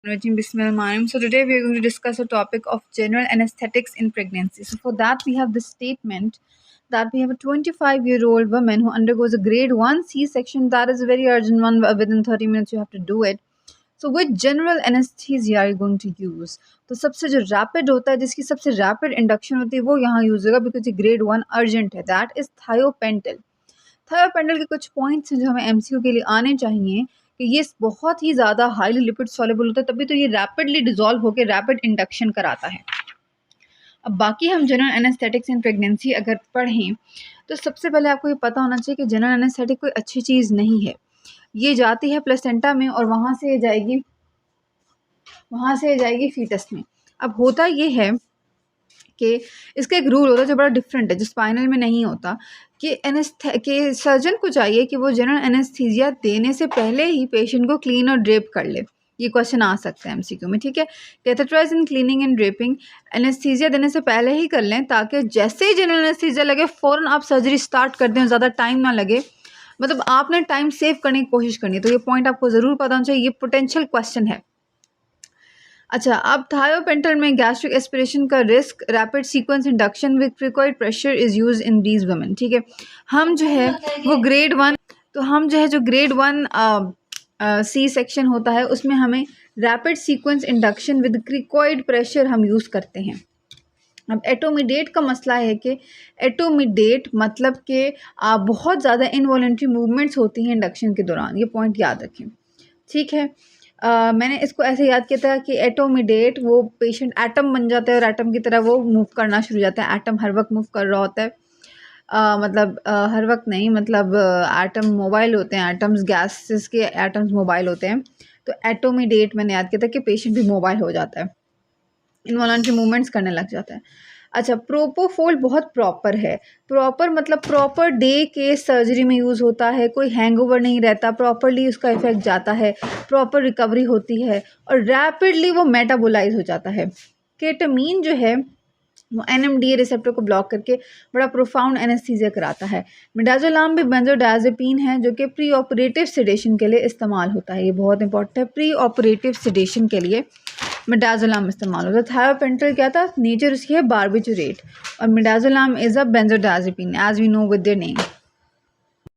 Bismillahirrahmanirrahim. So today we are going to discuss a topic of general anesthetics in pregnancy. So for that we have the statement that we have a 25-year-old woman who undergoes a grade 1 C-section. That is a very urgent one. Within 30 minutes you have to do it. So which general anesthesia are you going to use? तो सबसे जो rapid होता है, जिसकी सबसे rapid induction होती है, वो यहाँ यूज़ होगा बिकॉज ये ग्रेड 1 अर्जेंट है. That is thiopental. थायोपेंटल के कुछ पॉइंट्स हैं जो हमें एमसीक्यू के लिए आने चाहिए कि ये बहुत ही ज़्यादा हाईली लिपिड सॉल्युबल होता है, तभी तो ये रैपिडली डिजॉल्व होकर रैपिड इंडक्शन कराता है. अब बाकी हम जनरल एनेस्थेटिक्स इन प्रेगनेंसी अगर पढ़ें तो सबसे पहले आपको ये पता होना चाहिए कि जनरल एनेस्थेटिक कोई अच्छी चीज़ नहीं है. ये जाती है प्लेसेंटा में और वहाँ से जाएगी फीटस में. अब होता ये है कि इसका एक रूल होता है जो बड़ा डिफरेंट है, जो स्पाइनल में नहीं होता, कि सर्जन को चाहिए कि वो जनरल एनेस्थीसिया देने से पहले ही पेशेंट को क्लीन और ड्रेप कर ले. ये क्वेश्चन आ सकता है एमसीक्यू में. ठीक है, catheterize in cleaning and draping. Anaesthesia देने से पहले ही कर लें ताकि जैसे ही जनरल एनेस्थीसिया लगे फ़ौरन आप सर्जरी स्टार्ट कर दें, ज़्यादा टाइम ना लगे. मतलब आपने टाइम सेव करने की कोशिश करनी है. तो ये पॉइंट आपको ज़रूर पता होना चाहिए, ये पोटेंशियल क्वेश्चन है. अच्छा, अब थायोपेंटल में गैस्ट्रिक एस्पिरेशन का risk, rapid sequence induction with cricoid pressure is use in these women. ठीक है, हम जो है वो ग्रेड 1, तो हम जो है जो ग्रेड 1 सी सेक्शन होता है उसमें हमें rapid sequence induction with cricoid pressure हम यूज़ करते हैं. अब एटोमिडेट का मसला है कि एटोमिडेट मतलब कि बहुत ज़्यादा इनवॉलेंट्री मूवमेंट्स होती हैं इंडक्शन के दौरान. ये पॉइंट याद रखें. ठीक है, मैंने इसको ऐसे याद किया था कि एटोमिडेट वो पेशेंट एटम बन जाता है और एटम की तरह वो मूव करना शुरू हो जाता है. एटम हर वक्त मूव कर रहा होता है, हर वक्त नहीं, मतलब एटम मोबाइल होते हैं. एटम्स गैसेस के एटम्स मोबाइल होते हैं. तो एटोमिडेट मैंने याद किया था कि पेशेंट भी मोबाइल हो जाता है, इनवॉलेंट्री मूवमेंट्स करने लग जाता है. अच्छा, प्रोपोफोल बहुत प्रॉपर है. प्रॉपर मतलब प्रॉपर डे के सर्जरी में यूज़ होता है, कोई हैंगओवर नहीं रहता, प्रॉपरली उसका इफेक्ट जाता है, प्रॉपर रिकवरी होती है और रैपिडली वो मेटाबोलाइज हो जाता है. केटामीन जो है वो NMDA रिसेप्टर को ब्लॉक करके बड़ा प्रोफाउंड एनेस्थीसिया कराता है. मिडाजोलाम भी बेंजोडायज़ेपिन है जो कि प्री ऑपरेटिव सेडेशन के लिए इस्तेमाल होता है. ये बहुत इंपॉर्टेंट है, प्री ऑपरेटिव सेडेशन के लिए मिडाजोलाम इस्तेमाल होता है. थायोपेंटल क्या था, नेचर उसकी है बारबिचुरेट, और midazolam is a benzodiazepine as we know with their name.